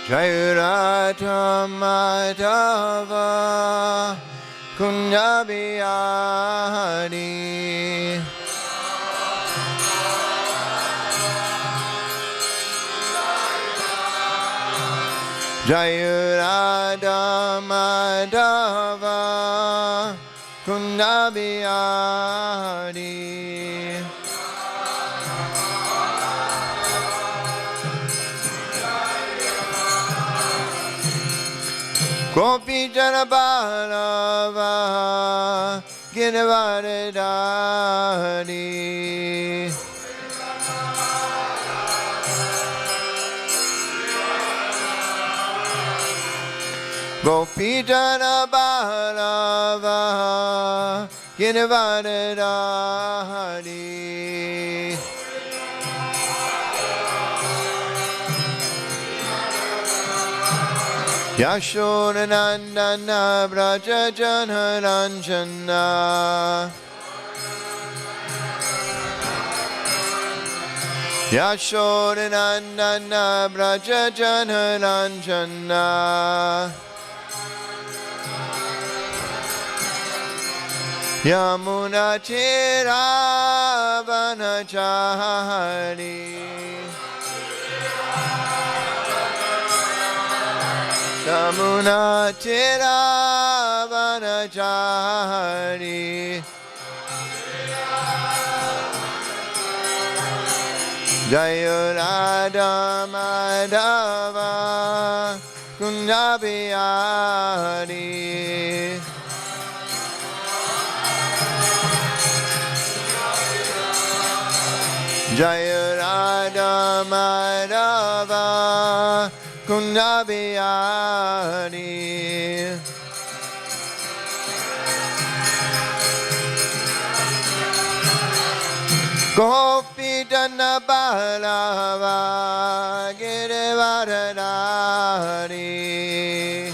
Jai Radha Madhava Kunda Bihari Jai Radha Madhava Kunda Bihari Gopi Jana Balava Girivardhari Gopi Jana Balava Girivardhari Yashodanandana Vrajajana Ranjana Yashodanandana Vrajajana Ranjana Yamuna Tira Vanachari Yamuna Tira Vanachari Jaya Radha Madhava Kunda Bihari Jaya Radha Madhava Kunda Bihari Gopi Jana Balava Girivardhari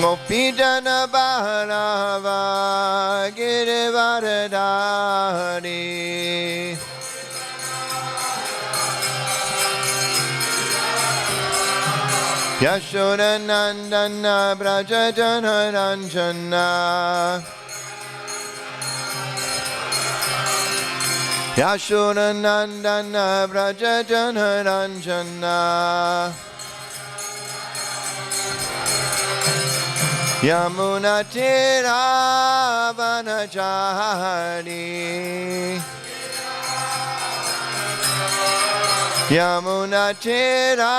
Gopi Jana Balava Girivardhari Yashodanandana Vrajajana Ranjana Yashodanandana Vrajajana Ranjana Yamuna Tira Vanachari Yamuna Tira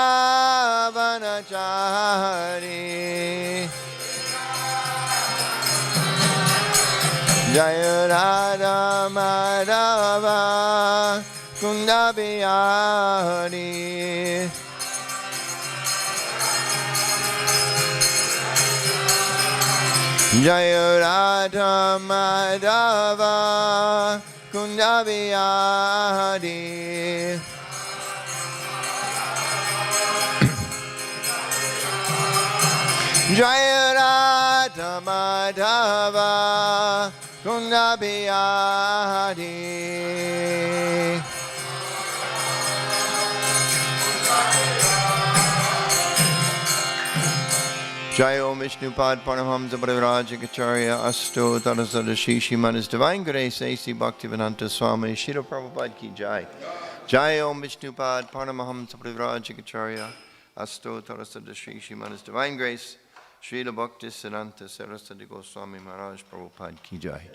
Vanachari Jaya Radha Madhava Kunda Bihari Jaya Radha Madhava Kunda Bihari Jaya Radha Madhava Kunda Bihari Jai Om Vishnupad Paramahamsa Parivrajakacharya Asto Tarasada Sriman His Divine Grace A.C. Bhaktivedanta Swami Srila Prabhupada Ki Jai Jai Om Vishnupad Paramahamsa Parivrajakacharya Asto Tarasada Sriman His Divine Grace Srila Bhaktisiddhanta Saraswati Goswami Maharaj Prabhupada Ki Jai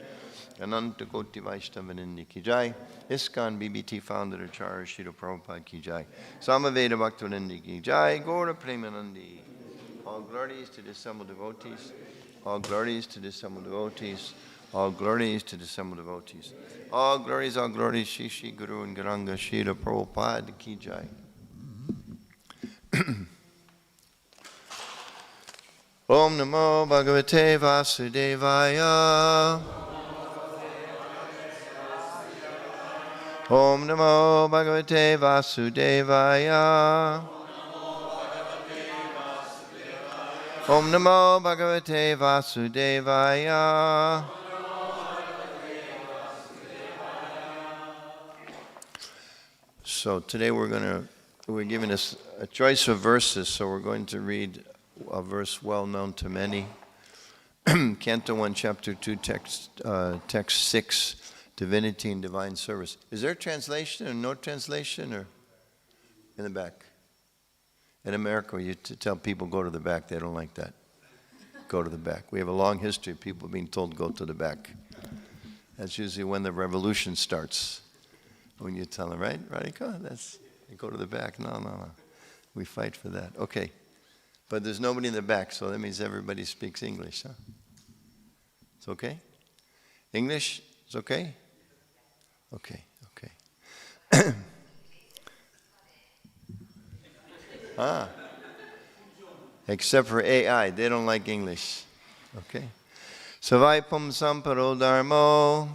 Ananta Koti Vaishnavanindi Ki Jai ISKCON BBT Founder Acharya Srila Prabhupada Ki Jai Samaveda Bhaktivedanta Ki Jai Gaura Premanandi. All glories to the assembled devotees. All glories to the assembled devotees. All glories to the assembled devotees. All glories, Shri Shri Guru and Garanga Srila Prabhupada Ki Jai. Om Namo Bhagavate Vasudevaya. Om Namo Bhagavate Vasudevaya. Om Namo Bhagavate Vasudevaya. So today we're giving us a choice of verses, so we're going to read a verse well known to many. Canto 1, Chapter 2, text 6, Divinity and Divine Service. Is there a translation or no translation, or in the back? In America, you tell people go to the back. They don't like that. Go to the back. We have a long history of people being told go to the back. That's usually when the revolution starts. When you tell them, right, Radhika, go to the back. No. We fight for that. Okay. But there's nobody in the back, so that means everybody speaks English, huh? It's okay? English is okay? Okay. Except for AI, they don't like English. Okay. Savaipam samparo dharmo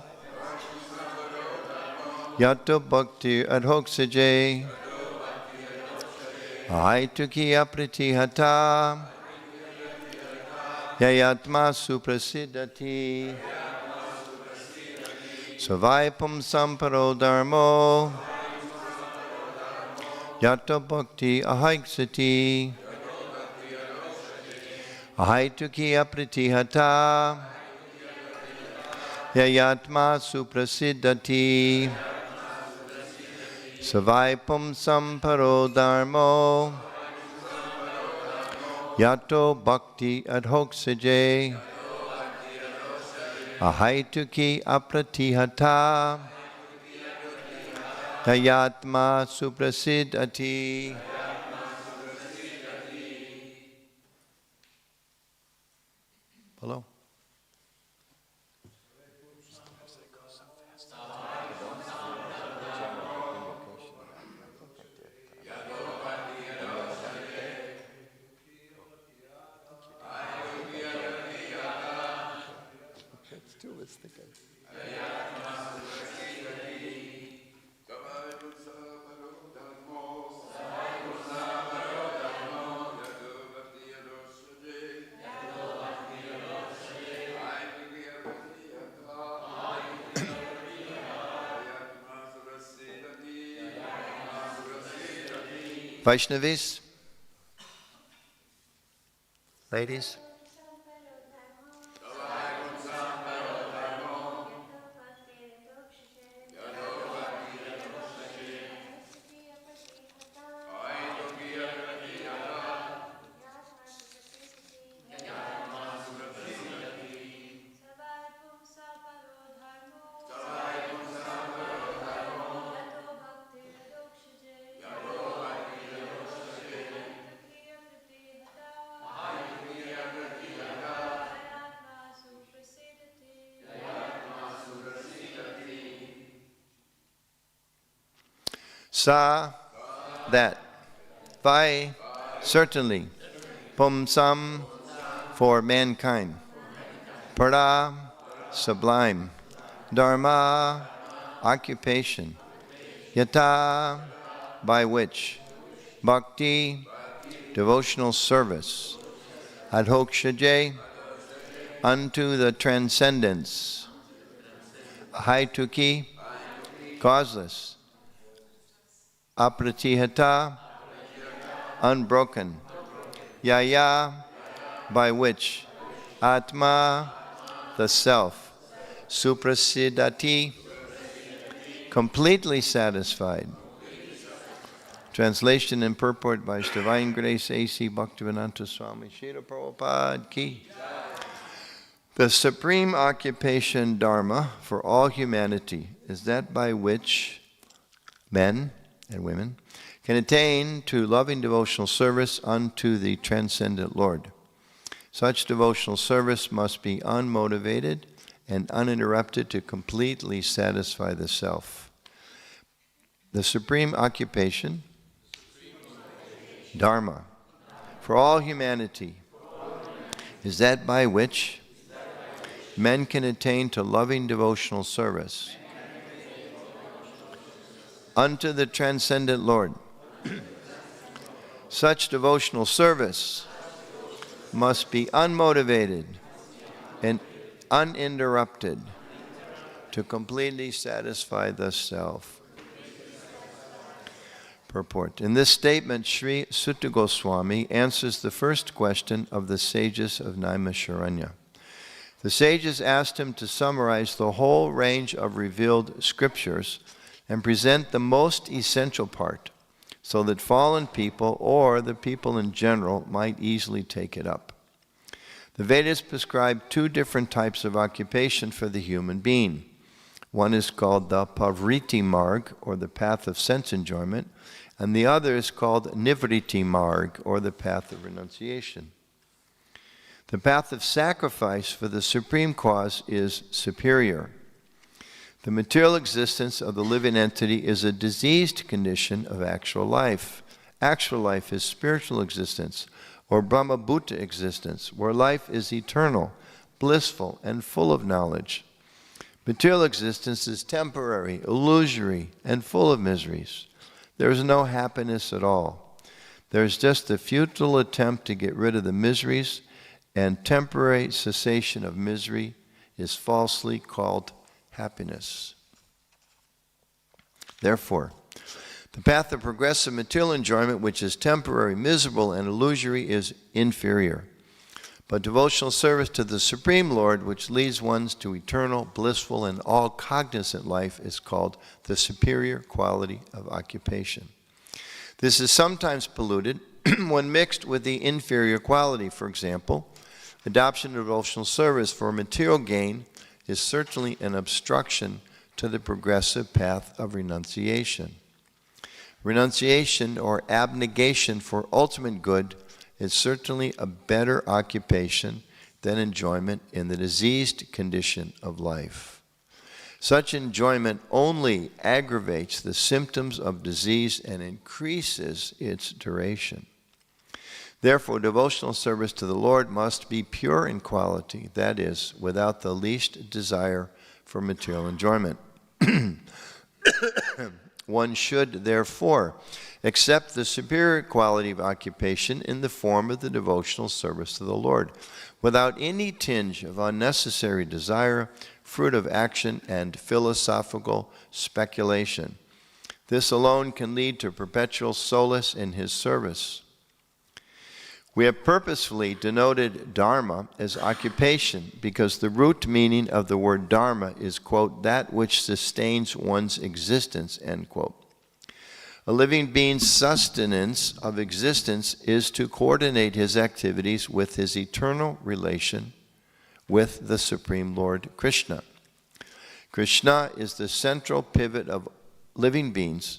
yato bhakti adhoksaje aituki apriti hata yayatma suprasiddhati Savaipam samparo dharmo yato bhakti ahaiksati ahaituki apritihata yayatma suprasiddhati Savaipam samparo dharmo yato bhakti adhoksaje ahaituki apratihata yayatma suprasiddhati. Hello? Vaishnavis? Ladies? Sa, that. Vai, certainly. Pumsam, for mankind. Para, sublime. Dharma, occupation. Yata, by which. Bhakti, devotional service. Adhokshaje, unto the transcendence. Haituki, causeless. Apratihata, unbroken. Yaya, by which. Atma, the self. Suprasiddhati, completely satisfied. Translation and purport by His Divine Grace A.C. Bhaktivedanta Swami Srila Prabhupada Ki. The supreme occupation dharma for all humanity is that by which men and women can attain to loving devotional service unto the transcendent Lord. Such devotional service must be unmotivated and uninterrupted to completely satisfy the self. The supreme occupation, dharma, for all humanity is that by which men can attain to loving devotional service unto the transcendent Lord. Such devotional service must be unmotivated and uninterrupted to completely satisfy the self. Purport. In this statement, Sri Sutta Goswami answers the first question of the sages of Naimisharanya. The sages asked him to summarize the whole range of revealed scriptures and present the most essential part, so that fallen people or the people in general might easily take it up. The Vedas prescribe two different types of occupation for the human being. One is called the Pavriti Marg, or the path of sense enjoyment, and the other is called Nivriti Marg, or the path of renunciation. The path of sacrifice for the supreme cause is superior. The material existence of the living entity is a diseased condition of actual life. Actual life is spiritual existence, or Brahma Bhuta existence, where life is eternal, blissful, and full of knowledge. Material existence is temporary, illusory, and full of miseries. There is no happiness at all. There is just a futile attempt to get rid of the miseries, and temporary cessation of misery is falsely called happiness. Therefore, the path of progressive material enjoyment, which is temporary, miserable, and illusory, is inferior. But devotional service to the Supreme Lord, which leads one to eternal, blissful, and all-cognizant life, is called the superior quality of occupation. This is sometimes polluted when mixed with the inferior quality. For example, adoption of devotional service for material gain is certainly an obstruction to the progressive path of renunciation. Renunciation, or abnegation for ultimate good, is certainly a better occupation than enjoyment in the diseased condition of life. Such enjoyment only aggravates the symptoms of disease and increases its duration. Therefore, devotional service to the Lord must be pure in quality, that is, without the least desire for material enjoyment. One should, therefore, accept the superior quality of occupation in the form of the devotional service to the Lord, without any tinge of unnecessary desire, fruit of action, and philosophical speculation. This alone can lead to perpetual solace in His service. We have purposefully denoted dharma as occupation because the root meaning of the word dharma is, quote, that which sustains one's existence, end quote. A living being's sustenance of existence is to coordinate his activities with his eternal relation with the Supreme Lord Krishna. Krishna is the central pivot of living beings,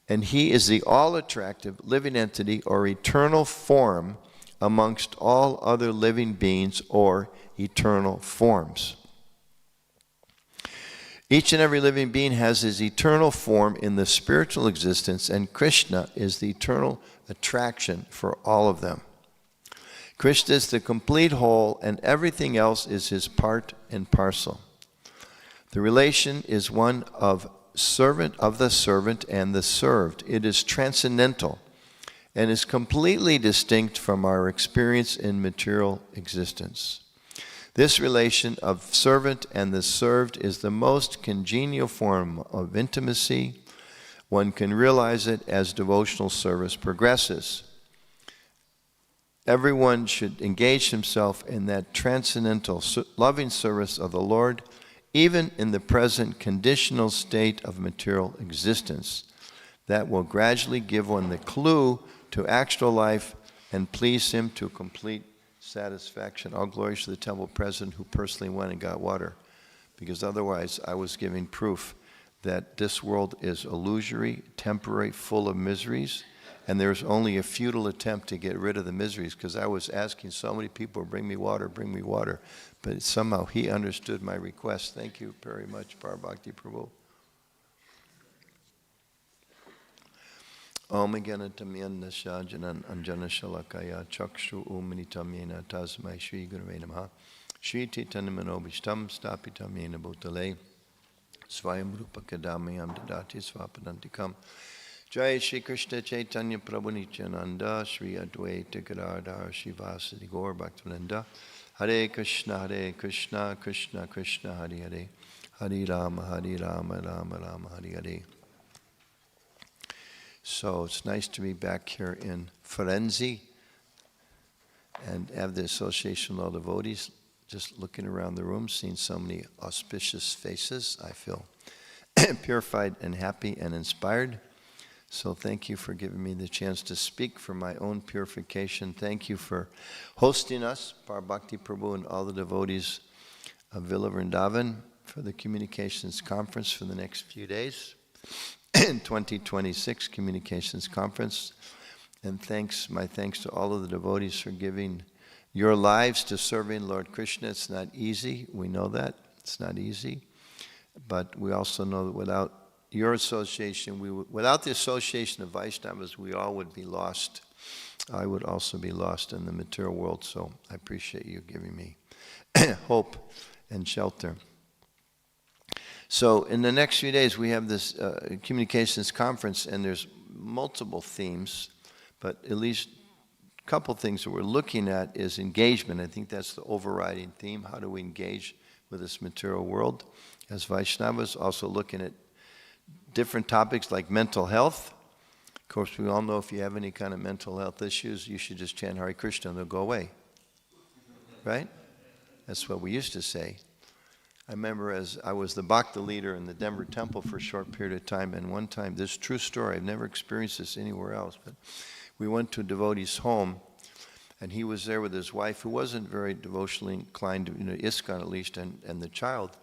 and He is the all-attractive living entity or eternal form amongst all other living beings or eternal forms. Each and every living being has his eternal form in the spiritual existence, and Krishna is the eternal attraction for all of them. Krishna is the complete whole, and everything else is His part and parcel. The relation is one of the servant and the served. It is transcendental and is completely distinct from our experience in material existence. This relation of servant and the served is the most congenial form of intimacy. One can realize it as devotional service progresses. Everyone should engage himself in that transcendental, loving service of the Lord, even in the present conditional state of material existence. That will gradually give one the clue to actual life and please Him to complete satisfaction. All glory to the temple president who personally went and got water, because otherwise I was giving proof that this world is illusory, temporary, full of miseries, and there's only a futile attempt to get rid of the miseries, because I was asking so many people, bring me water, but somehow He understood my request. Thank you very much, Parabhakti Prabhu. Om Gyanatamiyanna Shajanan Anjana Shalakaya Chakshu Uminitamena Tasmai Shri Gurave Namaha Shri Titanimanobishtam Stapitamena Bhutale Svayam Rupa Kadamayam Dadati Swapadantikam Jai Shri Krishna Chaitanya Prabhu Nityananda Shri Advaita Gadadhar Shivasadi Gaur Bhaktivedanta Hare Krishna Krishna Krishna Hare Hare Hare Rama Rama Rama Hare Hare. So it's nice to be back here in Firenze and have the Association of All Devotees. Just looking around the room, seeing so many auspicious faces, I feel purified and happy and inspired. So thank you for giving me the chance to speak for my own purification. Thank you for hosting us, Bhakti Prabhu and all the devotees of Villa Vrindavan, for the Communications Conference for the next few days, in 2026 Communications Conference. And my thanks to all of the devotees for giving your lives to serving Lord Krishna. It's not easy. We know that. It's not easy. But we also know that without your association, without the association of Vaishnavas, we all would be lost. I would also be lost in the material world. So I appreciate you giving me hope and shelter. So in the next few days, we have this communications conference, and there's multiple themes, but at least a couple things that we're looking at is engagement. I think that's the overriding theme. How do we engage with this material world as Vaishnavas? Also looking at different topics like mental health. Of course, we all know if you have any kind of mental health issues, you should just chant Hare Krishna and they'll go away. Right? That's what we used to say. I remember as I was the Bhakta leader in the Denver temple for a short period of time, and one time, this is a true story, I've never experienced this anywhere else, but we went to a devotee's home, and he was there with his wife, who wasn't very devotionally inclined, ISKCON at least, and the child.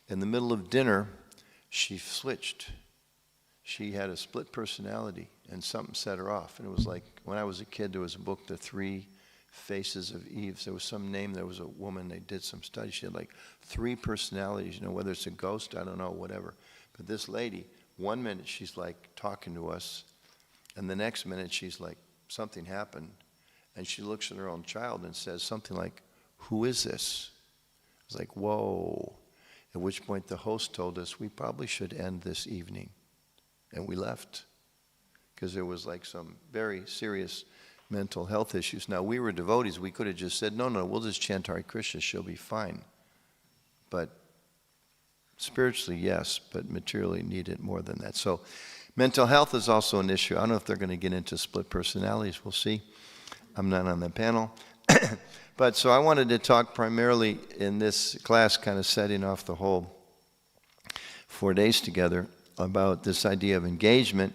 In the middle of dinner, she switched. She had a split personality, and something set her off. And it was like, when I was a kid, there was a book, The Three Faces of Eve. There was some name, there was a woman, they did some study. She had like 3 personalities, whether it's a ghost, I don't know, whatever. But this lady, one minute she's like talking to us, and the next minute she's like, something happened. And she looks at her own child and says something like, "Who is this?" I was like, whoa. At which point the host told us we probably should end this evening. And we left, because there was like some very serious mental health issues. Now, we were devotees. We could have just said, no, we'll just chant Hare Krishna. She'll be fine. But spiritually, yes, but materially needed more than that. So mental health is also an issue. I don't know if they're going to get into split personalities. We'll see. I'm not on the panel. But so I wanted to talk primarily in this class, kind of setting off the whole 4 days together, about this idea of engagement,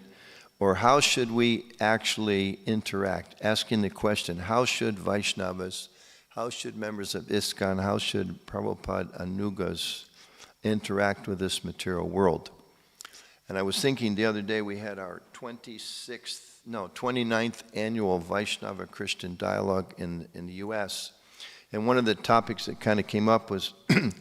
or how should we actually interact? Asking the question, how should Vaishnavas, how should members of ISKCON, how should Prabhupada Anugas interact with this material world? And I was thinking the other day, we had our 29th annual Vaishnava Christian Dialogue in the U.S., and one of the topics that kind of came up was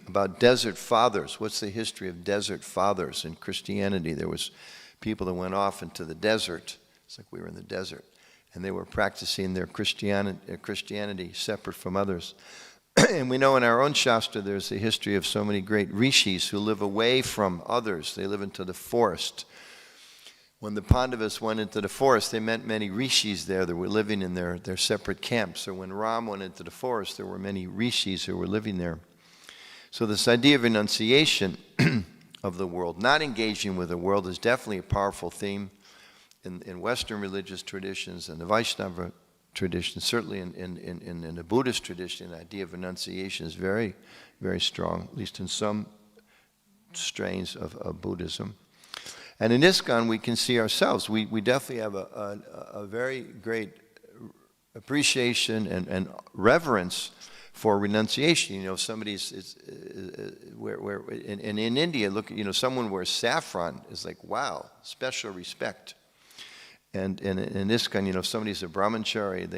about desert fathers. What's the history of desert fathers in Christianity? There was people that went off into the desert. It's like we were in the desert. And they were practicing their Christianity separate from others. And we know in our own Shastra there's a history of so many great rishis who live away from others. They live into the forest. When the Pandavas went into the forest, they met many rishis there that were living in their separate camps. Or when Ram went into the forest, there were many rishis who were living there. So this idea of renunciation of the world, not engaging with the world, is definitely a powerful theme in Western religious traditions and the Vaishnava tradition. Certainly in the Buddhist tradition, the idea of renunciation is very, very strong, at least in some strains of Buddhism. And in ISKCON, we can see ourselves. We definitely have a very great appreciation and reverence for renunciation. Somebody's in India, look, someone wears saffron is like, wow, special respect. And in ISKCON, if somebody's a brahmachari,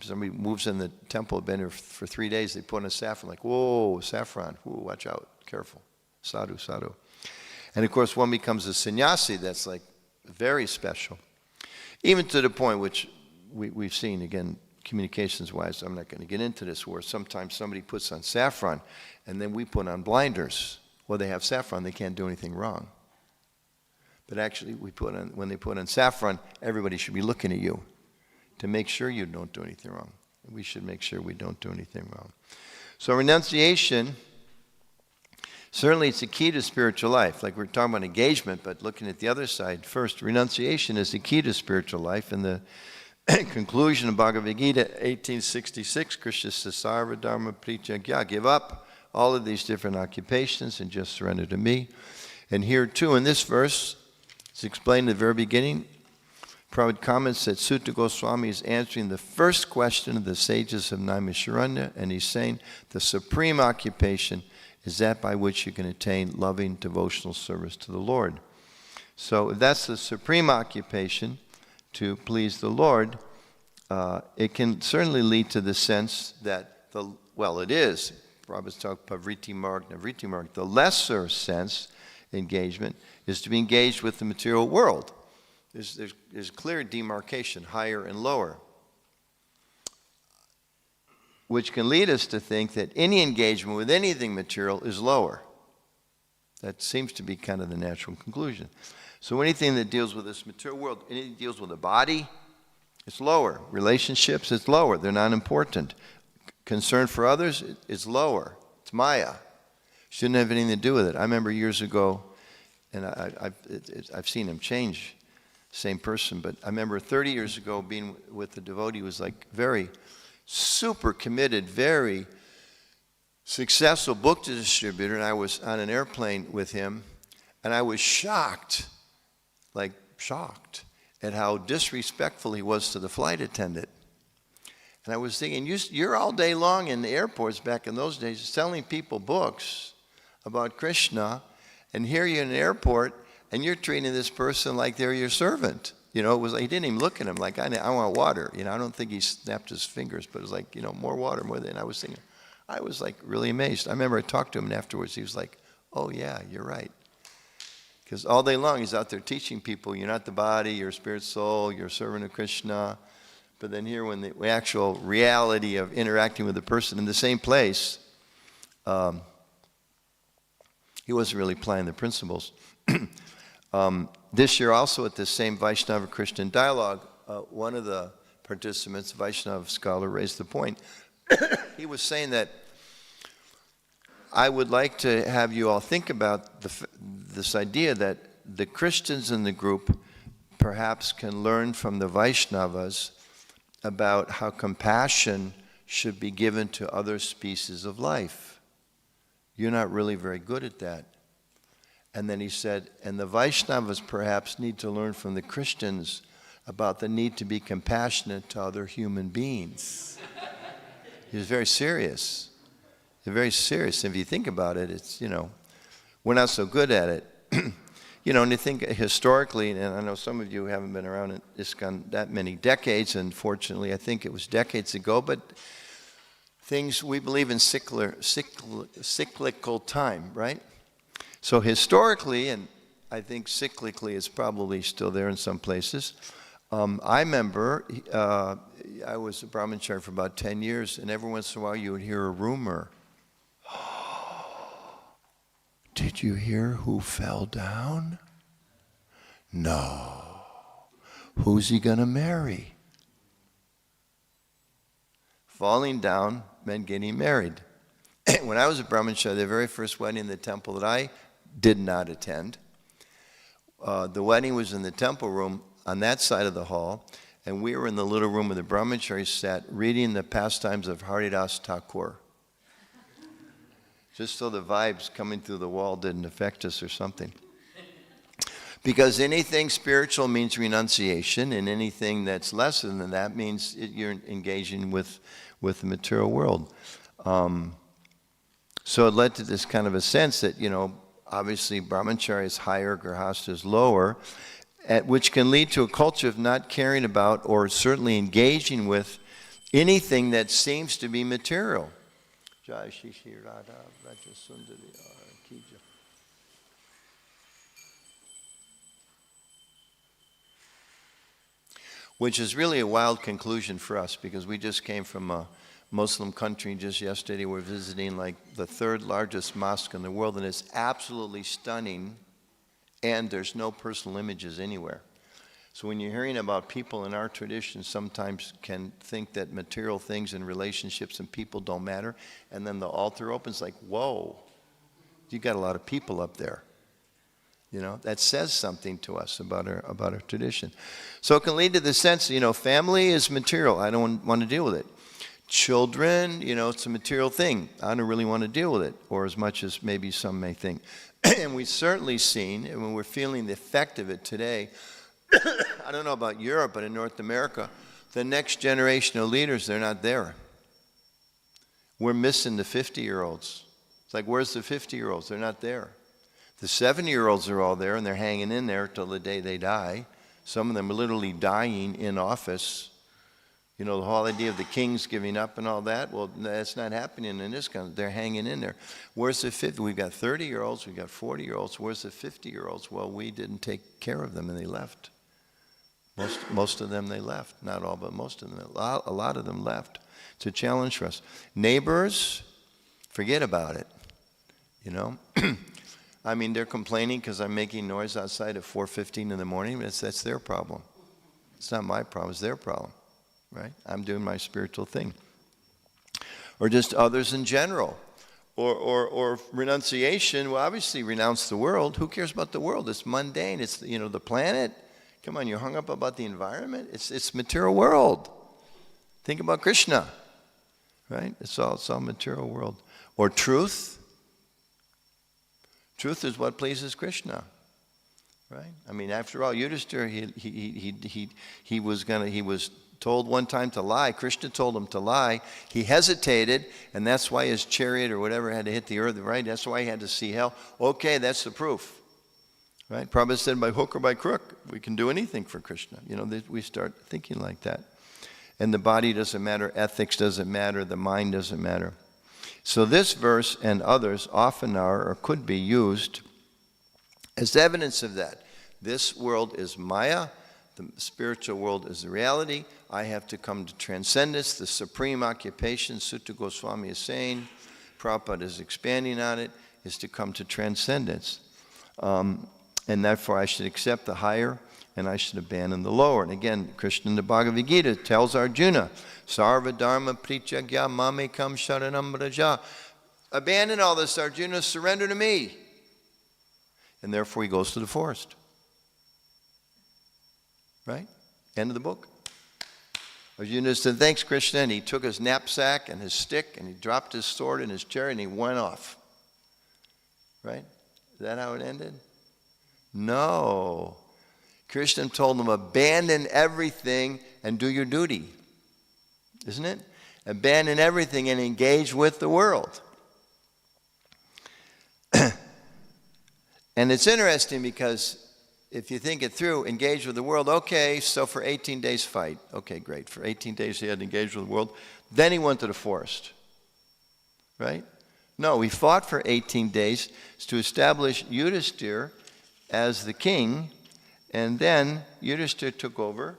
somebody moves in the temple, been here for 3 days, they put on a saffron, like, whoa, saffron, whoa, watch out, careful, sadhu, sadhu. And of course, one becomes a sannyasi, that's like very special. Even to the point which we've seen, again, communications-wise, I'm not going to get into this, where sometimes somebody puts on saffron, and then we put on blinders. Well, they have saffron, they can't do anything wrong. But actually, when they put on saffron, everybody should be looking at you to make sure you don't do anything wrong. We should make sure we don't do anything wrong. So renunciation Certainly it's the key to spiritual life. Like we're talking about engagement, but looking at the other side first, renunciation is the key to spiritual life. In the conclusion of Bhagavad Gita 1866, Krishna says, Sarva Dharma Prityagyā, give up all of these different occupations and just surrender to me. And here too, in this verse, it's explained at the very beginning, Prabhupada comments that Sutta Goswami is answering the first question of the sages of Naimisharanya, and he's saying the supreme occupation is that by which you can attain loving devotional service to the Lord. So if that's the supreme occupation, to please the Lord, it can certainly lead to the sense that, it is, Prabhupada's talk pavriti marg, navriti marg, the lesser sense engagement is to be engaged with the material world. There's clear demarcation, higher and lower, which can lead us to think that any engagement with anything material is lower. That seems to be kind of the natural conclusion. So anything that deals with this material world, anything that deals with the body, it's lower. Relationships, it's lower. They're not important. Concern for others, it's lower. It's Maya. Shouldn't have anything to do with it. I remember years ago, and I've seen him change, same person, but I remember 30 years ago being with a devotee who was like very super committed, very successful book distributor, and I was on an airplane with him, and I was shocked at how disrespectful he was to the flight attendant. And I was thinking, you're all day long in the airports back in those days selling people books about Krishna, and here you're in an airport, and you're treating this person like they're your servant. You know, it was like, he didn't even look at him like, I want water. You know, I don't think he snapped his fingers, but it was like, more water, more than. I was thinking, I was like really amazed. I remember I talked to him, and afterwards he was like, oh yeah, you're right. Because all day long he's out there teaching people, you're not the body, you're a spirit soul, you're a servant of Krishna. But then here, when the actual reality of interacting with the person in the same place, he wasn't really applying the principles. This year also at the same Vaishnava Christian dialogue, one of the participants, Vaishnava scholar, raised the point. He was saying that I would like to have you all think about this idea that the Christians in the group perhaps can learn from the Vaishnavas about how compassion should be given to other species of life. You're not really very good at that. And then he said, and the Vaishnavas perhaps need to learn from the Christians about the need to be compassionate to other human beings. He was very serious. Very serious. If you think about it, it's, we're not so good at it. And you think historically, and I know some of you haven't been around in ISKCON that many decades, and fortunately I think it was decades ago, but we believe in cyclical time, right? So historically, and I think cyclically it's probably still there in some places, I remember I was a brahmachari for about 10 years, and every once in a while you would hear a rumor. Did you hear who fell down? No. Who's he going to marry? Falling down meant getting married. When I was a brahmachari, the very first wedding in the temple that I did not attend, the wedding was in the temple room on that side of the hall, and we were in the little room where the brahmachari sat reading the pastimes of Haridas Thakur. Just so the vibes coming through the wall didn't affect us or something. Because anything spiritual means renunciation, and anything that's lesser than that means you're engaging with the material world. So it led to this kind of a sense that, obviously brahmacharya is higher, grihastha is lower, which can lead to a culture of not caring about or certainly engaging with anything that seems to be material. Jai Shri Shri Radha VRAJASUNDARA Ki Jai. Which is really a wild conclusion for us, because we just came from a Muslim country just yesterday. We're visiting like the third largest mosque in the world, and it's absolutely stunning, and there's no personal images anywhere. So when you're hearing about people in our tradition sometimes can think that material things and relationships and people don't matter, and then the altar opens like, whoa, You got a lot of people up there. You know, that says something to us about our tradition. So it can lead to the sense, you know, family is material. I don't want to deal with it. Children, you know, it's a material thing. I don't really want to deal with it, or as much as maybe some may think. And we've certainly seen, and when we're feeling the effect of it today, I don't know about Europe, but in North America, the next generation of leaders, they're not there. We're missing the 50-year-olds. It's like, where's the 50-year-olds? They're not there. The 70-year-olds are all there, and they're hanging in there till the day they die. Some of them are literally dying in office. You know, the whole idea of the kings giving up and all that, well, that's not happening in this country. They're hanging in there. Where's the 50? We've got 30-year-olds, we've got 40-year-olds. Where's the 50-year-olds? Well, we didn't take care of them, and they left. Most of them, they left. Not all, but most of them. A lot of them left. It's a challenge for us. Neighbors, forget about it, you know. I mean, they're complaining because I'm making noise outside at 4:15 in the morning. That's their problem. It's not my problem. It's their problem, right? I'm doing my spiritual thing. Or just others in general. Or renunciation. Well, obviously, renounce the world. Who cares about the world? It's mundane. It's, you know, the planet. Come on, you're hung up about the environment? It's material world. Think about Krishna, right? It's all material world. Or truth. Truth is what pleases Krishna, right? I mean, after all, Yudhishthira, he was told one time to lie. Krishna told him to lie. He hesitated, and that's why his chariot or whatever had to hit the earth, right? That's why he had to see hell. Okay, that's the proof, right? Prabhupada said, by hook or by crook, we can do anything for Krishna. You know, we start thinking like that. And the body doesn't matter, ethics doesn't matter, the mind doesn't matter. So this verse and others often are or could be used as evidence of that. This world is Maya. The spiritual world is the reality. I have to come to transcendence, the supreme occupation, Sutta Goswami is saying, Prabhupada is expanding on it, is to come to transcendence. And therefore I should accept the higher and I should abandon the lower. And again, Krishna in the Bhagavad Gita tells Arjuna, Sarva Dharma Prityagya Mamekam Sharanam Vraja. Abandon all this, Arjuna, surrender to me. And therefore he goes to the forest. Right? End of the book. Arjuna said, thanks, Krishna. And he took his knapsack and his stick and he dropped his sword in his chariot and he went off. Right? Is that how it ended? No. Krishna told him, abandon everything and do your duty. Isn't it? Abandon everything and engage with the world. And it's interesting because if you think it through, engage with the world, okay, so for 18 days fight. Okay, great. For 18 days he had to engage with the world. Then he went to the forest. Right? No, he fought for 18 days to establish Yudhishthira as the king. And then Yudhishthira took over,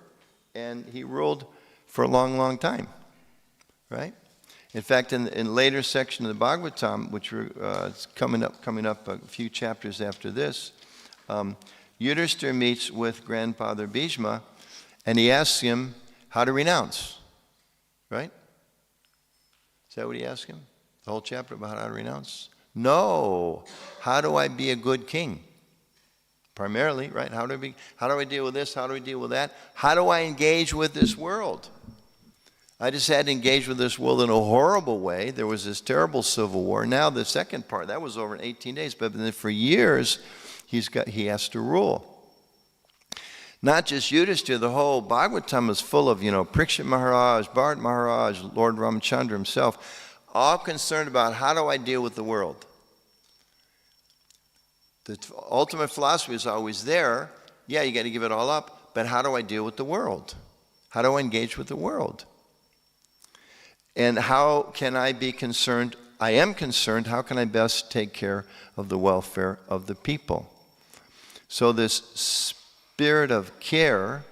and he ruled for a long, long time, right? In fact, in later section of the Bhagavatam, which is coming up a few chapters after this, Yudhishthira meets with grandfather Bhishma, and he asks him how to renounce, right? Is that what he asked him? The whole chapter about how to renounce? No. How do I be a good king? Primarily, right? How do I deal with this? How do I deal with that? How do I engage with this world? I just had to engage with this world in a horrible way. There was this terrible civil war. Now the second part, that was over in 18 days. But then for years, he has to rule. Not just Yudhishthira, the whole Bhagavatam is full of, Parikshit Maharaj, Bharat Maharaj, Lord Ramchandra himself, all concerned about how do I deal with the world. The ultimate philosophy is always there. Yeah, you got to give it all up. But how do I deal with the world? How do I engage with the world? And how can I be concerned? I am concerned. How can I best take care of the welfare of the people? So this spirit of care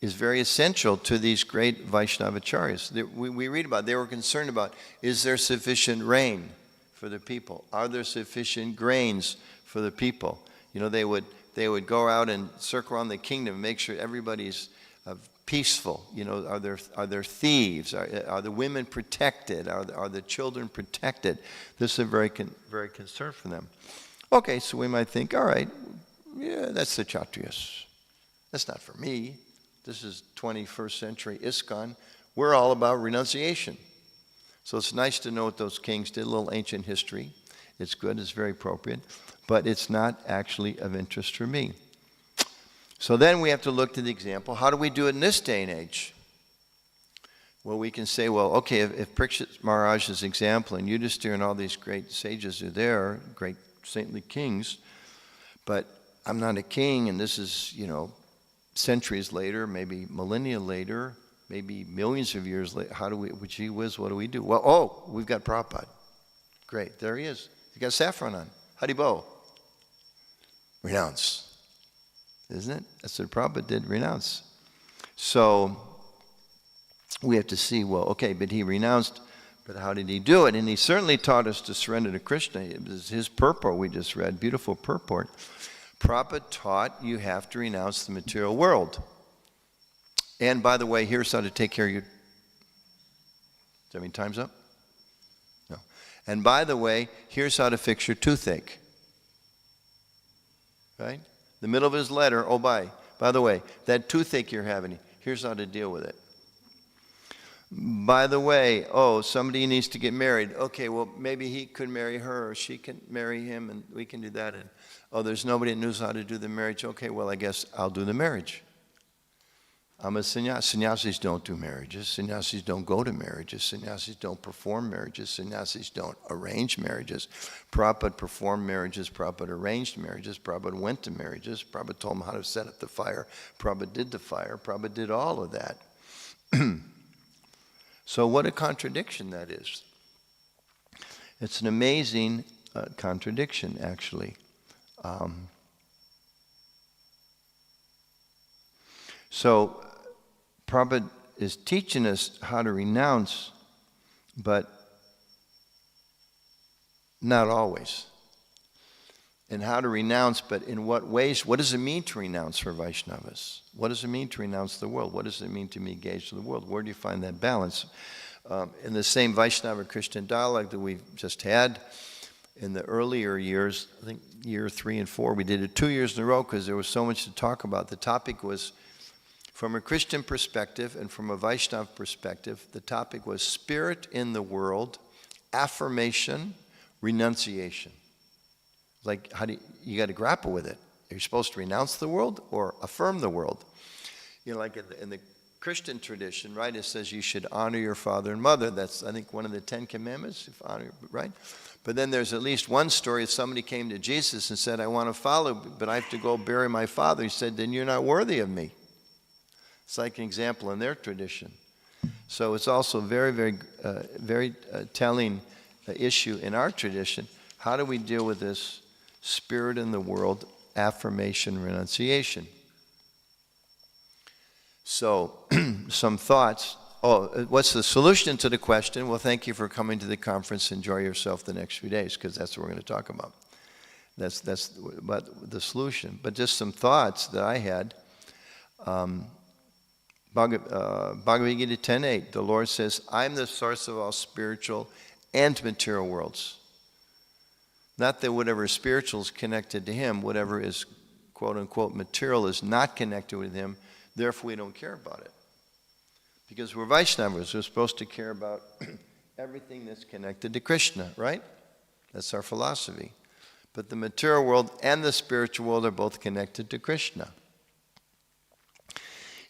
is very essential to these great Vaishnavacharyas. We read about, they were concerned about, is there sufficient rain for the people? Are there sufficient grains for the people? They would go out and circle around the kingdom and make sure everybody's peaceful? Are there thieves? Are the women protected? Are the children protected? This is very concern for them. Okay, so we might think, all right, yeah, that's the Kshatriyas. That's not for me. This is 21st century ISKCON. We're all about renunciation. So it's nice to know what those kings did, a little ancient history. It's good, it's very appropriate, but it's not actually of interest for me. So then we have to look to the example. How do we do it in this day and age? Well, we can say, well, okay, if Parikshit Maharaj's example and Yudhisthira and all these great sages are there, great saintly kings, but I'm not a king, and this is, centuries later, maybe millennia later, maybe millions of years later. How do we, gee whiz, what do we do? Well, we've got Prabhupada. Great, there he is. He's got saffron on. Haribo. Renounce. Isn't it? That's what Prabhupada did, renounce. So we have to see, well, okay, but he renounced, but how did he do it? And he certainly taught us to surrender to Krishna. It was his purport we just read, beautiful purport. Prabhupada taught you have to renounce the material world. And by the way, here's how to take care of your... Does that mean time's up? No. And by the way, here's how to fix your toothache. Right? The middle of his letter, by the way, that toothache you're having, here's how to deal with it. By the way, somebody needs to get married. Okay, well, maybe he could marry her, or she can marry him, and we can do that. And, there's nobody that knows how to do the marriage. Okay, well, I guess I'll do the marriage. I'm a sannyasi. Sannyasis don't do marriages. Sannyasis don't go to marriages. Sannyasis don't perform marriages. Sannyasis don't arrange marriages. Prabhupada performed marriages. Prabhupada arranged marriages. Prabhupada went to marriages. Prabhupada told them how to set up the fire. Prabhupada did the fire. Prabhupada did all of that. So what a contradiction that is. It's an amazing contradiction, actually. So Prabhupada is teaching us how to renounce, but not always. And how to renounce, but in what ways? What does it mean to renounce for Vaishnavas? What does it mean to renounce the world? What does it mean to be engaged in the world? Where do you find that balance? In the same Vaishnava Christian dialogue that we've just had, in the earlier years, I think year 3 and 4, we did it 2 years in a row because there was so much to talk about. The topic was, from a Christian perspective and from a Vaishnava perspective, the topic was spirit in the world, affirmation, renunciation. Like, how do you got to grapple with it. You're supposed to renounce the world or affirm the world. Like in the Christian tradition, right, it says you should honor your father and mother. That's, I think, one of the 10 commandments, if honor, right? But then there's at least one story. Somebody came to Jesus and said, I want to follow, but I have to go bury my father. He said, then you're not worthy of me. It's like an example in their tradition. So it's also very, very telling issue in our tradition. How do we deal with this spirit in the world, affirmation, renunciation? So, some thoughts. What's the solution to the question? Well, thank you for coming to the conference. Enjoy yourself the next few days, because that's what we're going to talk about. That's about the solution. But just some thoughts that I had. Bhagavad Gita 10:8, the Lord says, I'm the source of all spiritual and material worlds. Not that whatever is spiritual is connected to him, whatever is quote-unquote material is not connected with him, therefore we don't care about it. Because we're Vaishnavas, we're supposed to care about everything that's connected to Krishna, right? That's our philosophy. But the material world and the spiritual world are both connected to Krishna.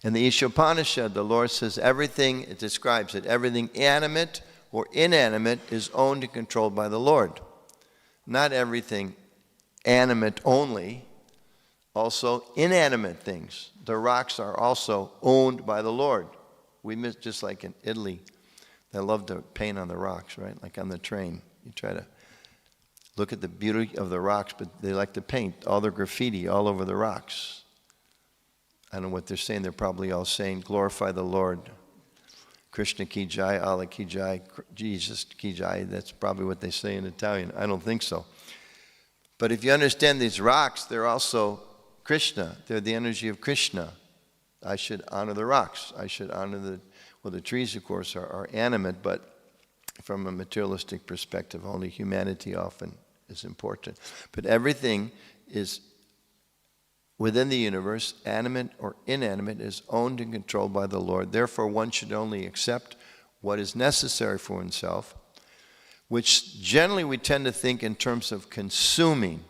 In the Ishopanishad, the Lord says everything, it describes it, everything animate or inanimate is owned and controlled by the Lord. Not everything animate only, also inanimate things. The rocks are also owned by the Lord. We miss, just like in Italy, they love to paint on the rocks, right? Like on the train. You try to look at the beauty of the rocks, but they like to paint all their graffiti all over the rocks. I don't know what they're saying. They're probably all saying, glorify the Lord. Krishna ki jai, Allah ki jai, Jesus ki jai. That's probably what they say in Italian. I don't think so. But if you understand these rocks, they're also Krishna. They're the energy of Krishna. I should honor the rocks. I should honor the trees, of course, are animate, but from a materialistic perspective, only humanity often is important. But everything is within the universe, animate or inanimate, is owned and controlled by the Lord. Therefore, one should only accept what is necessary for oneself, which generally we tend to think in terms of consuming.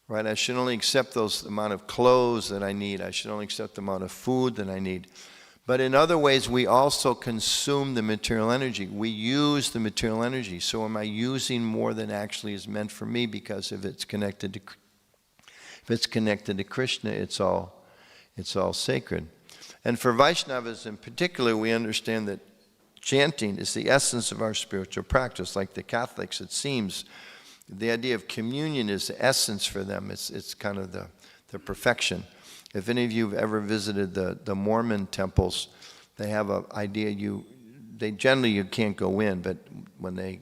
Right? I should only accept those amount of clothes that I need. I should only accept the amount of food that I need. But in other ways, we also consume the material energy. We use the material energy. So am I using more than actually is meant for me? Because if it's connected to Krishna, it's all sacred. And for Vaishnavas in particular, we understand that chanting is the essence of our spiritual practice. Like the Catholics, it seems, the idea of communion is the essence for them. It's kind of the perfection. If any of you have ever visited the Mormon temples, they have an idea generally you can't go in, but when they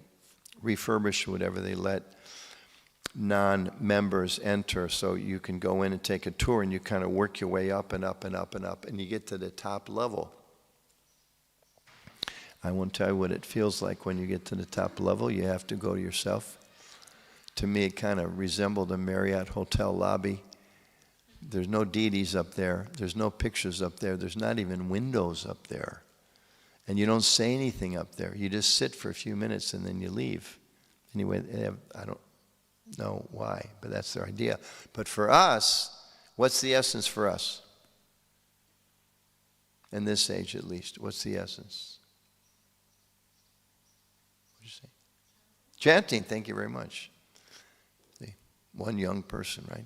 refurbish or whatever, they let non-members enter, so you can go in and take a tour, and you kind of work your way up and up and up and up, and you get to the top level. I won't tell you what it feels like when you get to the top level. You have to go yourself. To me, it kind of resembled a Marriott hotel lobby. There's no deities up there. There's no pictures up there. There's not even windows up there. And you don't say anything up there. You just sit for a few minutes and then you leave. Anyway, I don't know why, but that's their idea. But for us, what's the essence for us? In this age at least, what's the essence? What did you say? Chanting, thank you very much. See, one young person, right?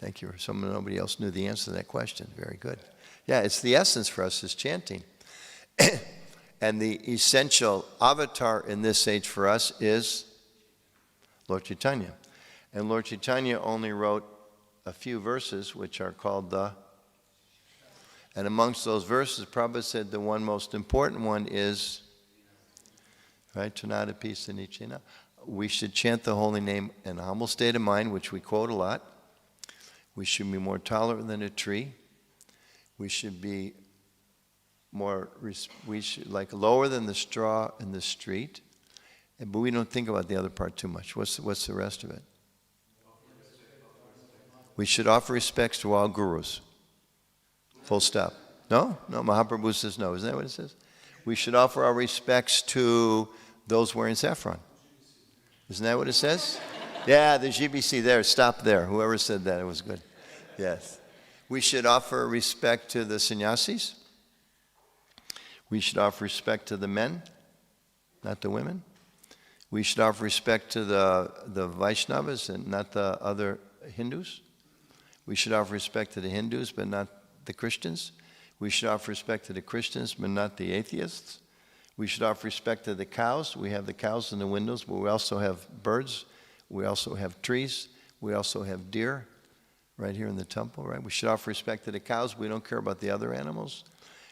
Thank you. Nobody else knew the answer to that question. Very good. Yeah, it's the essence for us is chanting. And the essential avatar in this age for us is Lord Chaitanya. And Lord Chaitanya only wrote a few verses, which are called and amongst those verses, Prabhupada said the one most important one is, right, Tanada Pisa Nichina. We should chant the holy name in a humble state of mind, which we quote a lot. We should be more tolerant than a tree. We should be lower than the straw in the street. But we don't think about the other part too much. What's the rest of it? We should offer respects to all gurus. Full stop. No, Mahaprabhu says no. Isn't that what it says? We should offer our respects to those wearing saffron. Isn't that what it says? Yeah, the GBC there. Stop there. Whoever said that, it was good. Yes. We should offer respect to the sannyasis. We should offer respect to the men, not the women. We should offer respect to the Vaishnavas and not the other Hindus. We should offer respect to the Hindus, but not the Christians. We should offer respect to the Christians, but not the atheists. We should offer respect to the cows. We have the cows in the windows, but we also have birds. We also have trees. We also have deer right here in the temple, right? We should offer respect to the cows. We don't care about the other animals.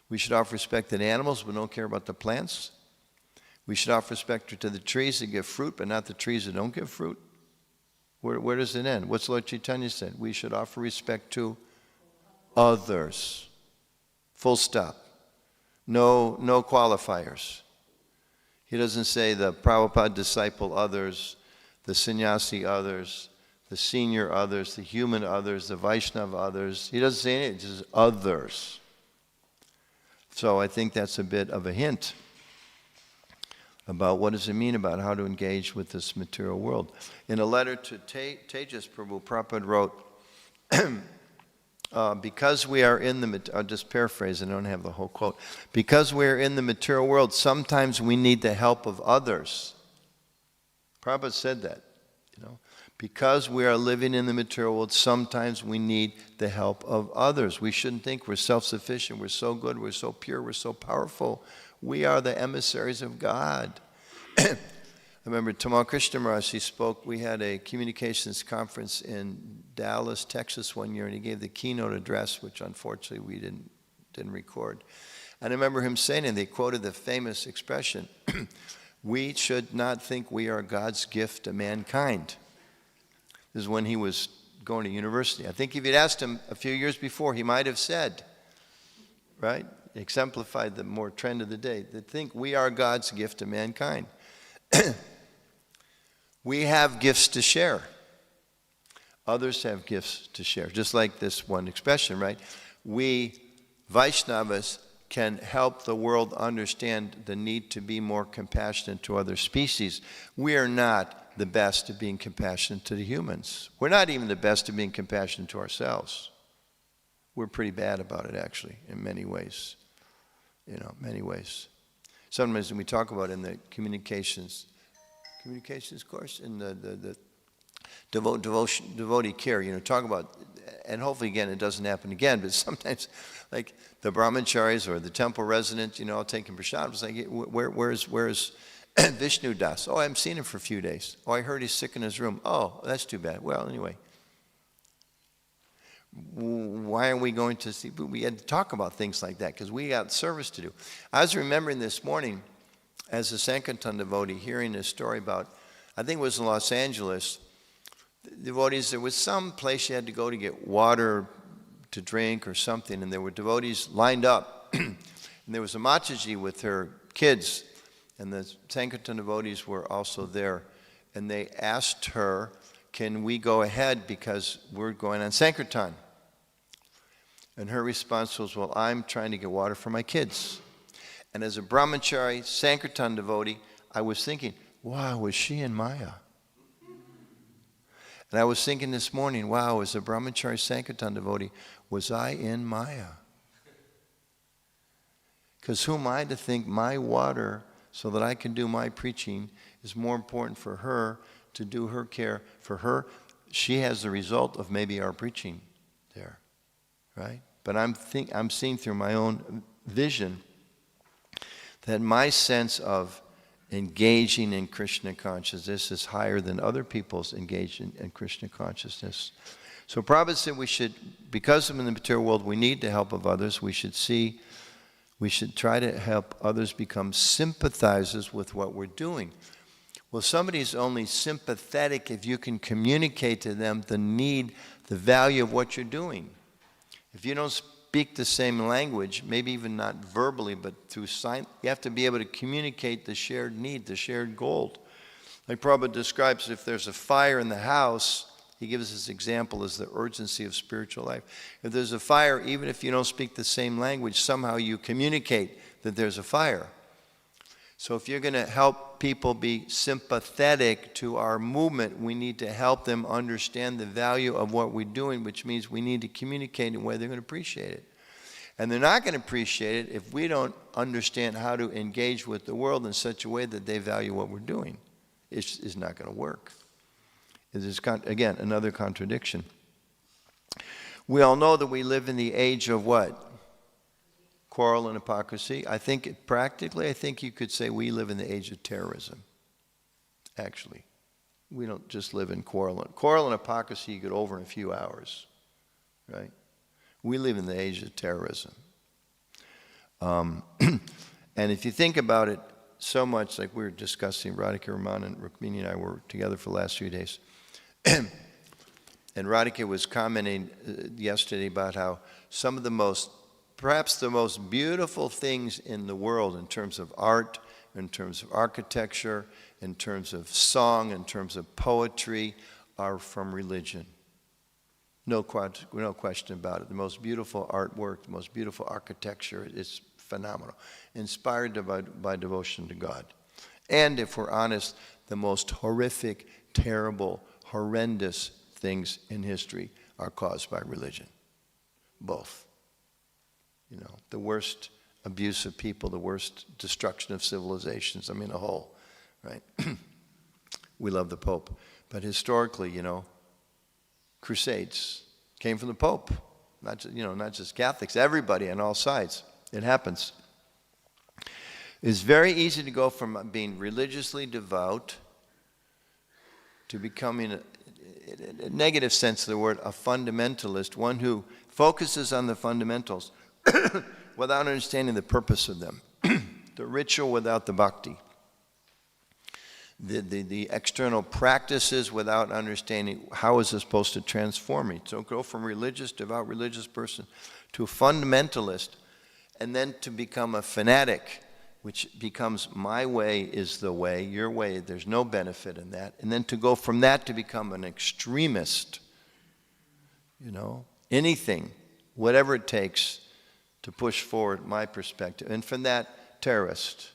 We should offer respect to the animals. We don't care about the plants. We should offer respect to the trees that give fruit, but not the trees that don't give fruit. Where does it end? What's Lord Chaitanya said? We should offer respect to others. Full stop. No qualifiers. He doesn't say the Prabhupada disciple others, the sannyasi others, the senior others, the human others, the Vaishnava others. He doesn't say anything, just others. So I think that's a bit of a hint about what does it mean about how to engage with this material world. In a letter to Tejas Prabhu, Prabhupada wrote, because we are in the, I'll just paraphrase, I don't have the whole quote. Because we are in the material world, sometimes we need the help of others. Prabhupada said that, Because we are living in the material world, sometimes we need the help of others. We shouldn't think we're self-sufficient, we're so good, we're so pure, we're so powerful. We are the emissaries of God. I remember Tamal Krishna Maharaj, he spoke, we had a communications conference in Dallas, Texas one year, and he gave the keynote address, which unfortunately we didn't record. And I remember him saying, and they quoted the famous expression, we should not think we are God's gift to mankind. This is when he was going to university. I think if you'd asked him a few years before, he might have said, right? Exemplified the more trend of the day, that think we are God's gift to mankind. We have gifts to share. Others have gifts to share. Just like this one expression, right? We, Vaishnavas, can help the world understand the need to be more compassionate to other species. We are not the best at being compassionate to the humans. We're not even the best at being compassionate to ourselves. We're pretty bad about it, actually, in many ways. Many ways. Sometimes when we talk about in the communications course, in the devotee care, talk about, and hopefully again it doesn't happen again, but sometimes like the brahmacharis or the temple residents, taking prasad, it's like, where's Vishnu Dasa? Oh, I haven't seen him for a few days. Oh, I heard he's sick in his room. Oh, that's too bad. Well, anyway. Why are we going to see? We had to talk about things like that because we got service to do. I was remembering this morning as a Sankirtan devotee hearing this story about, I think it was in Los Angeles, devotees, there was some place you had to go to get water to drink or something, and there were devotees lined up. And there was a Mataji with her kids, and the Sankirtan devotees were also there. And they asked her, can we go ahead because we're going on Sankirtan? And her response was, well, I'm trying to get water for my kids. And as a brahmachari, Sankirtan devotee, I was thinking, wow, was she in Maya? And I was thinking this morning, wow, as a brahmachari Sankirtan devotee, was I in Maya? Because who am I to think my water, so that I can do my preaching, is more important for her to do her care for her? She has the result of maybe our preaching there, right? But I'm seeing through my own vision that my sense of engaging in Krishna consciousness is higher than other people's engaged in Krishna consciousness. So Prabhupada said we should, because in the material world we need the help of others, we should try to help others become sympathizers with what we're doing. Well, somebody's only sympathetic if you can communicate to them the need, the value of what you're doing. If you don't speak the same language, maybe even not verbally, but through sign, you have to be able to communicate the shared need, the shared goal. Like Prabhupada describes, if there's a fire in the house, he gives this example as the urgency of spiritual life. If there's a fire, even if you don't speak the same language, somehow you communicate that there's a fire. So if you're going to help people be sympathetic to our movement, we need to help them understand the value of what we're doing, which means we need to communicate in a way they're going to appreciate it. And they're not going to appreciate it if we don't understand how to engage with the world in such a way that they value what we're doing. It's not going to work. It is, again, another contradiction. We all know that we live in the age of what? Quarrel and hypocrisy. I think you could say we live in the age of terrorism. Actually, we don't just live in quarrel. Quarrel and hypocrisy you get over in a few hours, right? We live in the age of terrorism. And if you think about it so much, like we were discussing, Radhika, Raman, and Rukmini and I were together for the last few days. And Radhika was commenting yesterday about how some of the perhaps the most beautiful things in the world in terms of art, in terms of architecture, in terms of song, in terms of poetry, are from religion. No question about it. The most beautiful artwork, the most beautiful architecture is phenomenal, inspired by devotion to God. And if we're honest, the most horrific, terrible, horrendous things in history are caused by religion. Both. The worst abuse of people, the worst destruction of civilizations, the whole, right? We love the Pope. But historically, crusades came from the Pope. Not just Catholics, everybody on all sides. It happens. It's very easy to go from being religiously devout to becoming, in a negative sense of the word, a fundamentalist, one who focuses on the fundamentals without understanding the purpose of them. The ritual without the bhakti. The external practices without understanding how is this supposed to transform me. So go from devout religious person to a fundamentalist. and then to become a fanatic, which becomes my way is the way, your way, there's no benefit in that. And then to go from that to become an extremist, anything, whatever it takes to push forward my perspective. And from that, terrorist.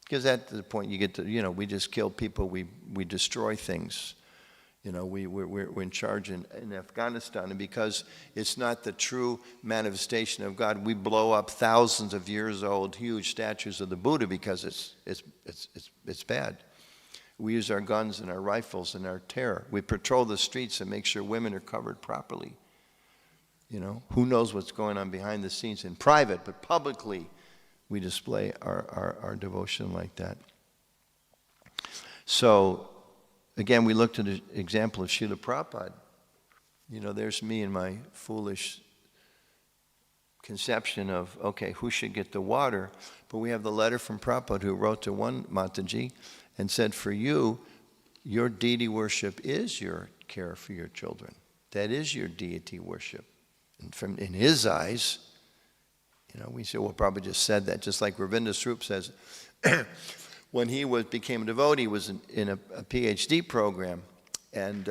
Because at the point you get to, we just kill people, we destroy things. We're in charge in Afghanistan, and because it's not the true manifestation of God, we blow up thousands of years old huge statues of the Buddha because it's bad. We use our guns and our rifles and our terror. We patrol the streets and make sure women are covered properly. Who knows what's going on behind the scenes in private, but publicly we display our devotion like that. So, again, we looked at an example of Srila Prabhupada. There's me and my foolish conception of, okay, who should get the water? But we have the letter from Prabhupada who wrote to one Mataji and said, for you, your deity worship is your care for your children. That is your deity worship. And in his eyes, we say, well, Prabhupada just said that, just like Ravinda Swarup says, when he became a devotee, he was in a PhD program, and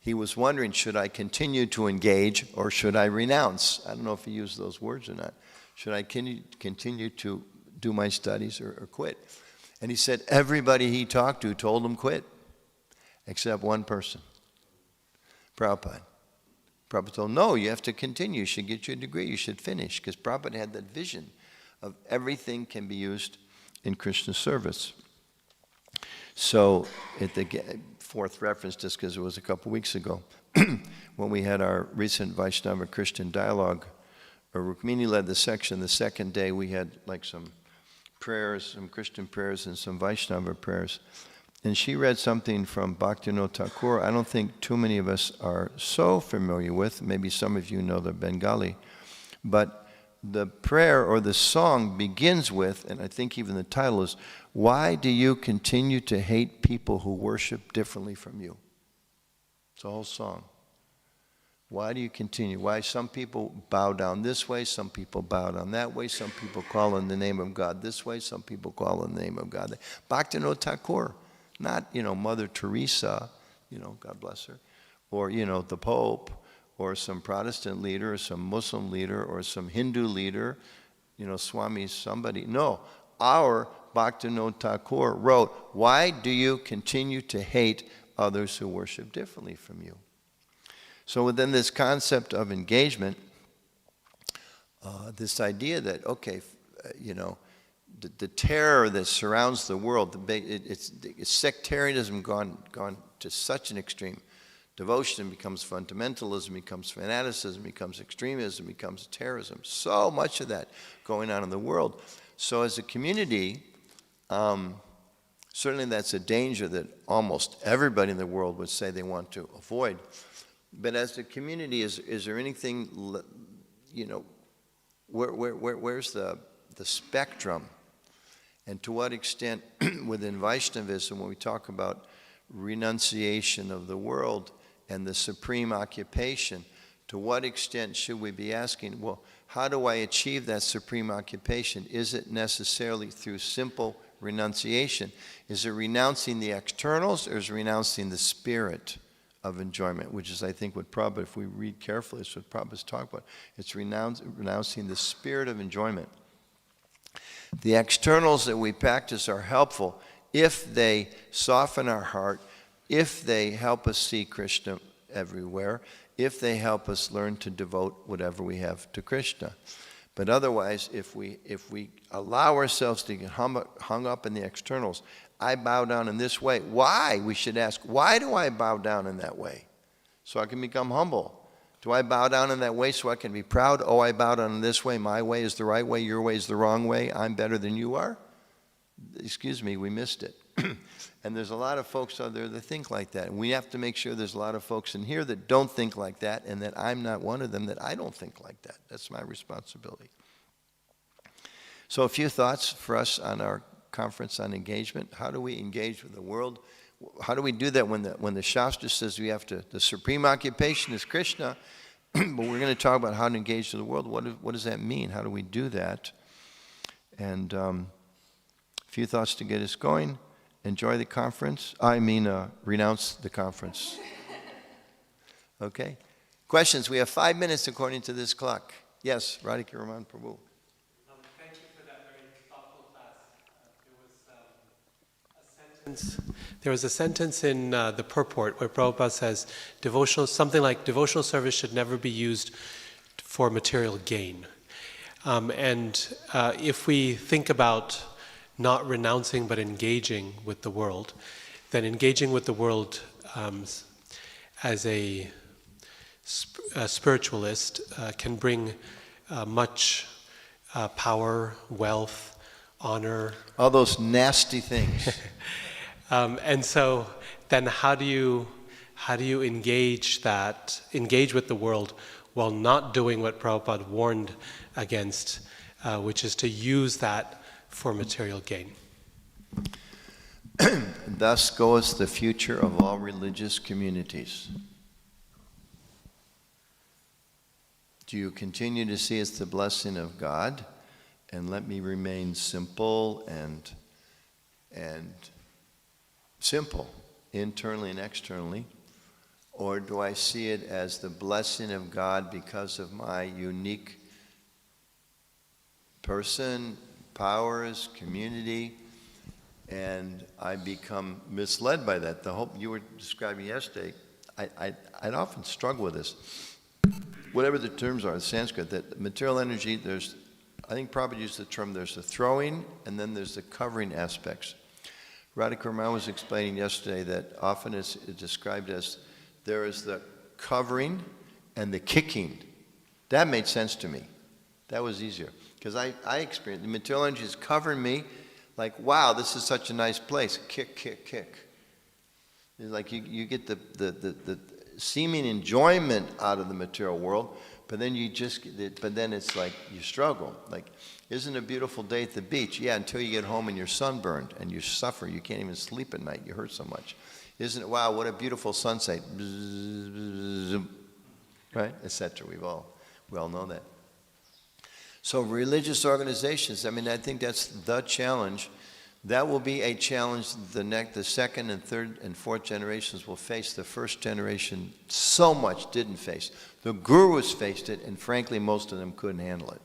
he was wondering, should I continue to engage or should I renounce? I don't know if he used those words or not. Should I continue to do my studies or quit? And he said everybody he talked to told him quit, except one person, Prabhupada. Prabhupada told him, no, you have to continue. You should get your degree. You should finish. Because Prabhupada had that vision of everything can be used in Krishna service. So, at the fourth reference, just because it was a couple weeks ago, when we had our recent Vaishnava Christian dialogue, Rukmini led the section. The second day we had like some prayers, some Christian prayers and some Vaishnava prayers. And she read something from Bhaktivinoda Thakur. I don't think too many of us are so familiar with. Maybe some of you know the Bengali. But the prayer or the song begins with, and I think even the title is, why do you continue to hate people who worship differently from you? It's a whole song. Why do you continue? Why some people bow down this way, some people bow down that way, some people call on the name of God this way, some people call on the name of God that way. Bhaktivinoda Thakur, not, Mother Teresa, God bless her, or, the Pope, or some Protestant leader, or some Muslim leader, or some Hindu leader, Swami somebody. No, our Bhaktivinoda Thakur wrote, why do you continue to hate others who worship differently from you? So within this concept of engagement, this idea that, okay, the terror that surrounds the world, it's sectarianism gone to such an extreme. Devotion becomes fundamentalism, becomes fanaticism, becomes extremism, becomes terrorism. So much of that going on in the world. So as a community, certainly that's a danger that almost everybody in the world would say they want to avoid. But as a community, is there anything, where's the spectrum? And to what extent within Vaishnavism, when we talk about renunciation of the world and the supreme occupation, to what extent should we be asking, well, how do I achieve that supreme occupation? Is it necessarily through simple renunciation? Is it renouncing the externals, or is it renouncing the spirit of enjoyment, which is, I think, what Prabhupada, if we read carefully, it's what Prabhupada's talking about. It's renouncing the spirit of enjoyment. The externals that we practice are helpful if they soften our heart, if they help us see Krishna everywhere, if they help us learn to devote whatever we have to Krishna. But otherwise, if we allow ourselves to get hung up in the externals, I bow down in this way. Why? We should ask, why do I bow down in that way? So I can become humble. Do I bow down in that way so I can be proud? Oh, I bow down in this way. My way is the right way. Your way is the wrong way. I'm better than you are? Excuse me, we missed it. And there's a lot of folks out there that think like that. And we have to make sure there's a lot of folks in here that don't think like that, and that I'm not one of them, that I don't think like that. That's my responsibility. So a few thoughts for us on our conference on engagement. How do we engage with the world? How do we do that when the Shastra says we have to, the supreme occupation is Krishna, But we're going to talk about how to engage with the world. What does that mean? How do we do that? And a few thoughts to get us going. Enjoy the conference. Renounce the conference. Okay. Questions? We have 5 minutes according to this clock. Yes, Radhikiraman Prabhu. Thank you for that very thoughtful class. There was a sentence in the purport where Prabhupada says something like devotional service should never be used for material gain. If we think about not renouncing but engaging with the world, then engaging with the world as a spiritualist can bring much power, wealth, honor. All those nasty things. And so then how do you engage with the world while not doing what Prabhupada warned against, which is to use that for material gain? Thus goes the future of all religious communities. Do you continue to see it's the blessing of God, and let me remain simple and simple, internally and externally? Or do I see it as the blessing of God because of my unique person, powers, community, and I become misled by that? The hope you were describing yesterday, I'd often struggle with this. Whatever the terms are in Sanskrit, that material energy, I think Prabhupada used the term, there's the throwing and then there's the covering aspects. Radhikiraman was explaining yesterday that often it's described as there is the covering and the kicking. That made sense to me. That was easier. Because I experienced, the material energy is covering me like, wow, this is such a nice place. Kick, kick, kick. It's like you get the seeming enjoyment out of the material world, but then it's like you struggle. Like, isn't it a beautiful day at the beach? Yeah, until you get home and you're sunburned and you suffer. You can't even sleep at night. You hurt so much. Isn't it? Wow, what a beautiful sunset. Right? Etc. We all know that. So religious organizations, I think that's the challenge. That will be a challenge the second and third and fourth generations will face. The first generation so much didn't face. The gurus faced it, and frankly, most of them couldn't handle it.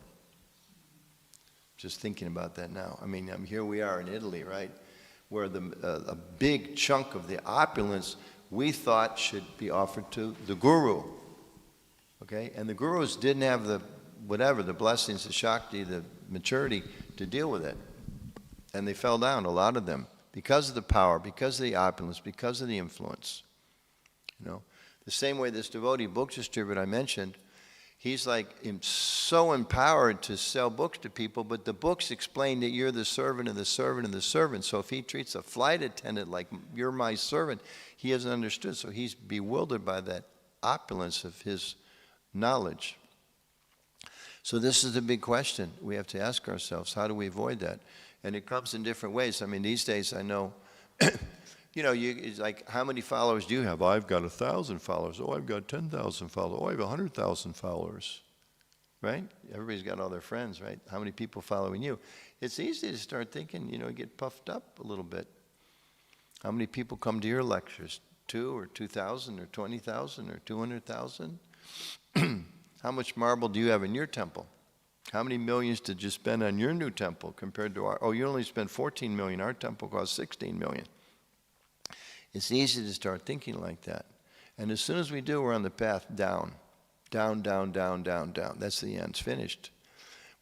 Just thinking about that now. Here we are in Italy, right, where a big chunk of the opulence we thought should be offered to the guru. Okay? And the gurus didn't have the blessings, the Shakti, the maturity to deal with it. And they fell down, a lot of them, because of the power, because of the opulence, because of the influence. The same way this devotee book distributor I mentioned, he's like so empowered to sell books to people, but the books explain that you're the servant and the servant and the servant. So if he treats a flight attendant like you're my servant, he hasn't understood. So he's bewildered by that opulence of his knowledge. So this is the big question we have to ask ourselves. How do we avoid that? And it comes in different ways. These days I know, it's like, how many followers do you have? I've got 1,000 followers. Oh, I've got 10,000 followers. Oh, I have 100,000 followers. Right? Everybody's got all their friends, right? How many people following you? It's easy to start thinking, get puffed up a little bit. How many people come to your lectures? 2 or 2,000 or 20,000 or 200,000? How much marble do you have in your temple? How many millions did you spend on your new temple compared to our? Oh, you only spent 14 million. Our temple cost 16 million. It's easy to start thinking like that. And as soon as we do, we're on the path down. Down, down, down, down, down. That's the end. It's finished.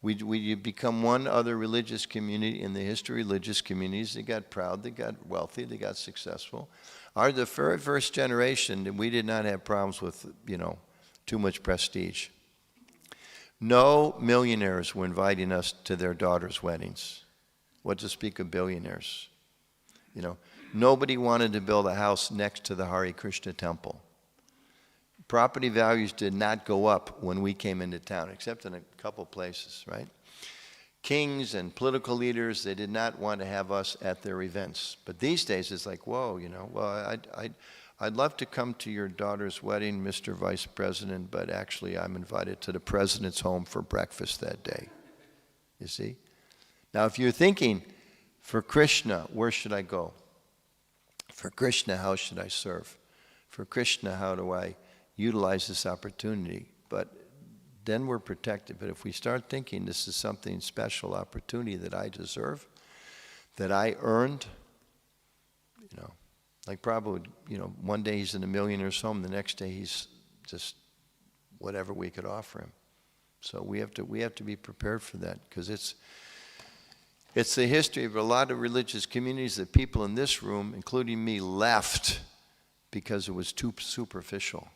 We become one other religious community in the history of religious communities. They got proud, they got wealthy, they got successful. The very first generation, we did not have problems with, too much prestige. No millionaires were inviting us to their daughters' weddings. What to speak of billionaires? Nobody wanted to build a house next to the Hare Krishna temple. Property values did not go up when we came into town, except in a couple places, right? Kings and political leaders, they did not want to have us at their events. But these days, it's like, whoa, well, I'd love to come to your daughter's wedding, Mr. Vice President, but actually I'm invited to the president's home for breakfast that day. You see? Now, if you're thinking, for Krishna, where should I go? For Krishna, how should I serve? For Krishna, how do I utilize this opportunity? But then we're protected. But if we start thinking this is something special, opportunity that I deserve, that I earned, like probably, one day he's in a millionaire's home, the next day he's just whatever we could offer him. So we have to be prepared for that, because it's the history of a lot of religious communities that people in this room, including me, left because it was too superficial.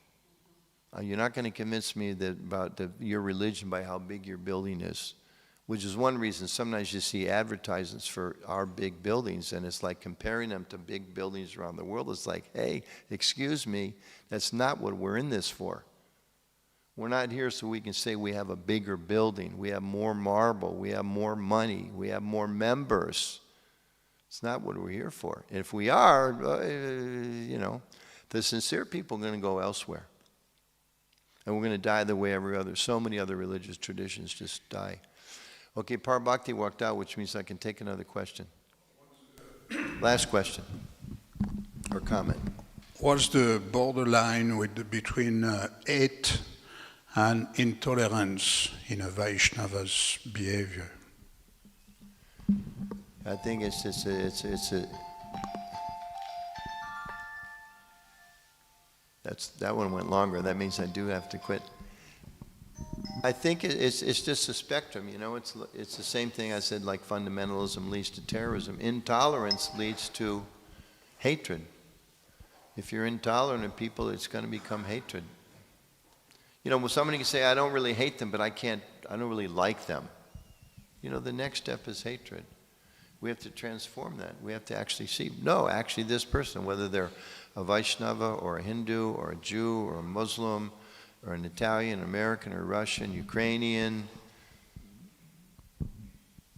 You're not going to convince me about your religion by how big your building is, which is one reason sometimes you see advertisements for our big buildings, and it's like comparing them to big buildings around the world. It's like, hey, excuse me, that's not what we're in this for. We're not here so we can say we have a bigger building, we have more marble, we have more money, we have more members. It's not what we're here for. And if we are, the sincere people are going to go elsewhere. And we're going to die the way so many other religious traditions just die. Okay, Parvati walked out, which means I can take another question. Last question or comment. What's the borderline between hate and intolerance in a Vaishnava's behavior? I think it's that one went longer. That means I do have to quit. I think it's just a spectrum, It's the same thing I said, like fundamentalism leads to terrorism. Intolerance leads to hatred. If you're intolerant of people, it's going to become hatred. When somebody can say, I don't really hate them, but I don't really like them. The next step is hatred. We have to transform that. We have to actually see, no, actually this person, whether they're a Vaishnava or a Hindu or a Jew or a Muslim or an Italian, American or Russian, Ukrainian,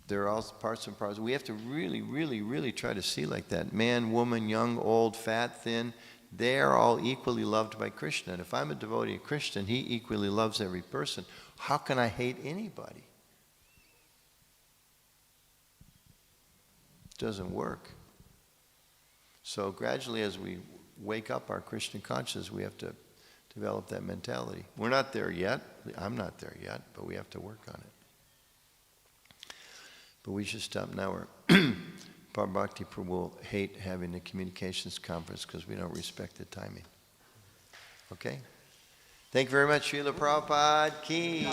they're all parts and parts. We have to really, really, really try to see like that. Man, woman, young, old, fat, thin, they are all equally loved by Krishna. And if I'm a devotee of Krishna, he equally loves every person. How can I hate anybody? It doesn't work. So gradually, as we wake up our Krishna consciousness, we have to develop that mentality. We're not there yet. I'm not there yet, but we have to work on it. But we should stop now. Parvati Prabhu will hate having the communications conference because we don't respect the timing. Okay? Thank you very much, Srila Prabhupada Ki.